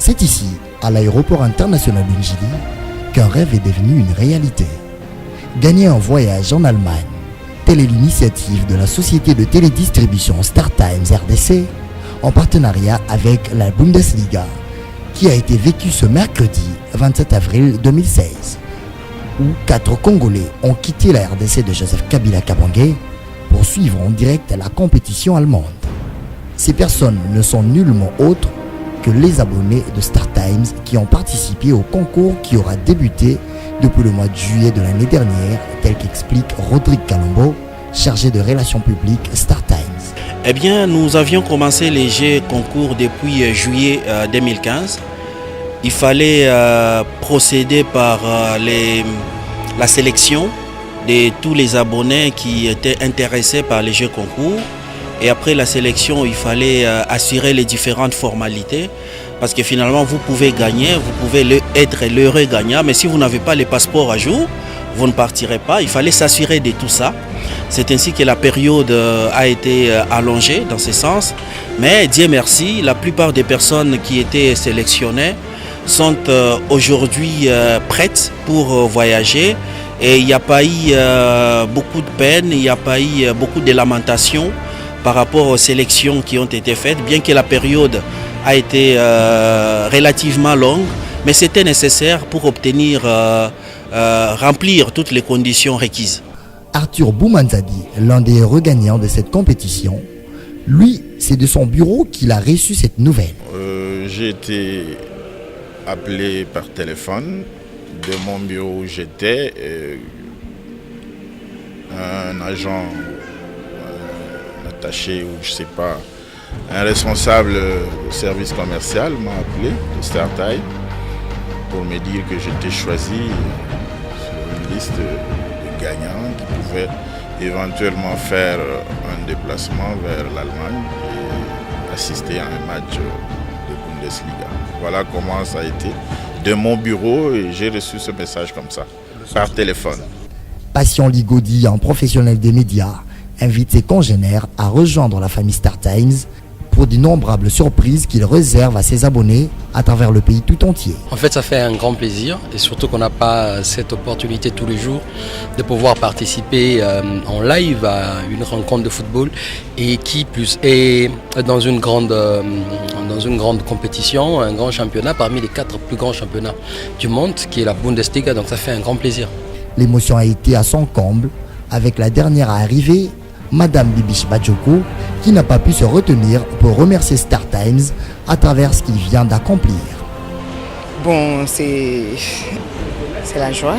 C'est ici, à l'aéroport international d'Unjili, qu'un rêve est devenu une réalité. Gagner un voyage en Allemagne, telle est l'initiative de la société de télédistribution StarTimes RDC en partenariat avec la Bundesliga, qui a été vécue ce mercredi 27 avril 2016, où 4 Congolais ont quitté la RDC de Joseph Kabila Kabange pour suivre en direct la compétition allemande. Ces personnes ne sont nullement autres que les abonnés de StarTimes qui ont participé au concours qui aura débuté depuis le mois de juillet de l'année dernière, tel qu'explique Rodrigue Kalombo, chargé de relations publiques StarTimes. Eh bien, nous avions commencé les jeux concours depuis juillet 2015. Il fallait procéder par la sélection de tous les abonnés qui étaient intéressés par les jeux concours. Et après la sélection, il fallait assurer les différentes formalités. Parce que finalement, vous pouvez gagner, vous pouvez être l'heureux gagnant. Mais si vous n'avez pas les passeports à jour, vous ne partirez pas. Il fallait s'assurer de tout ça. C'est ainsi que la période a été allongée dans ce sens. Mais Dieu merci, la plupart des personnes qui étaient sélectionnées sont aujourd'hui prêtes pour voyager. Et il n'y a pas eu beaucoup de peine, il n'y a pas eu beaucoup de lamentations par rapport aux sélections qui ont été faites, bien que la période a été relativement longue, mais c'était nécessaire pour obtenir, remplir toutes les conditions requises. Arthur Boumanzadi, l'un des regagnants de cette compétition, lui, c'est de son bureau qu'il a reçu cette nouvelle. J'ai été appelé par téléphone de mon bureau où j'étais. Un agent attaché ou je sais pas, un responsable du service commercial m'a appelé de StarTimes pour me dire que j'étais choisi sur une liste de gagnants qui pouvaient éventuellement faire un déplacement vers l'Allemagne et assister à un match de Bundesliga. Voilà comment ça a été de mon bureau et j'ai reçu ce message comme ça, par téléphone. Patient Ligodi, un professionnel des médias, invite ses congénères à rejoindre la famille StarTimes pour d'innombrables surprises qu'il réserve à ses abonnés à travers le pays tout entier. En fait, ça fait un grand plaisir et surtout qu'on n'a pas cette opportunité tous les jours de pouvoir participer en live à une rencontre de football et qui plus est dans une grande compétition, un grand championnat parmi les 4 plus grands championnats du monde qui est la Bundesliga, donc ça fait un grand plaisir. L'émotion a été à son comble avec la dernière à arriver, Madame Bibiche Badjoko, qui n'a pas pu se retenir pour remercier StarTimes à travers ce qu'il vient d'accomplir. Bon, c'est la joie,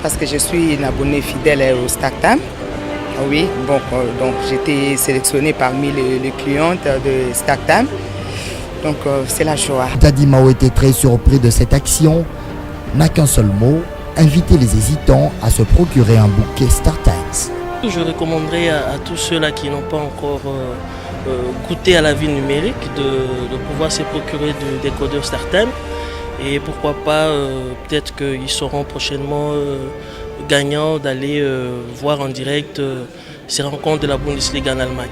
parce que je suis une abonnée fidèle au StarTimes. Oui, bon, donc j'ai été sélectionnée parmi les clientes de StarTimes. Donc c'est la joie. Dadi Mao était très surpris de cette action, n'a qu'un seul mot, inviter les hésitants à se procurer un bouquet StarTimes. Je recommanderais à tous ceux-là qui n'ont pas encore goûté à la vie numérique de pouvoir se procurer du décodeur StarTimes et pourquoi pas, peut-être qu'ils seront prochainement gagnants d'aller voir en direct ces rencontres de la Bundesliga en Allemagne.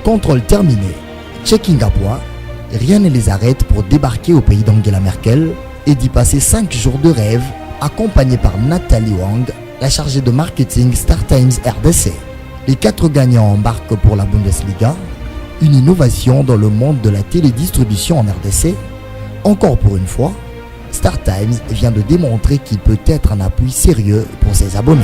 Contrôle terminé, checking à point, rien ne les arrête pour débarquer au pays d'Angela Merkel et d'y passer 5 jours de rêve accompagnée par Nathalie Wang, la chargée de marketing StarTimes RDC. Les 4 gagnants embarquent pour la Bundesliga, une innovation dans le monde de la télédistribution en RDC. Encore pour une fois, StarTimes vient de démontrer qu'il peut être un appui sérieux pour ses abonnés.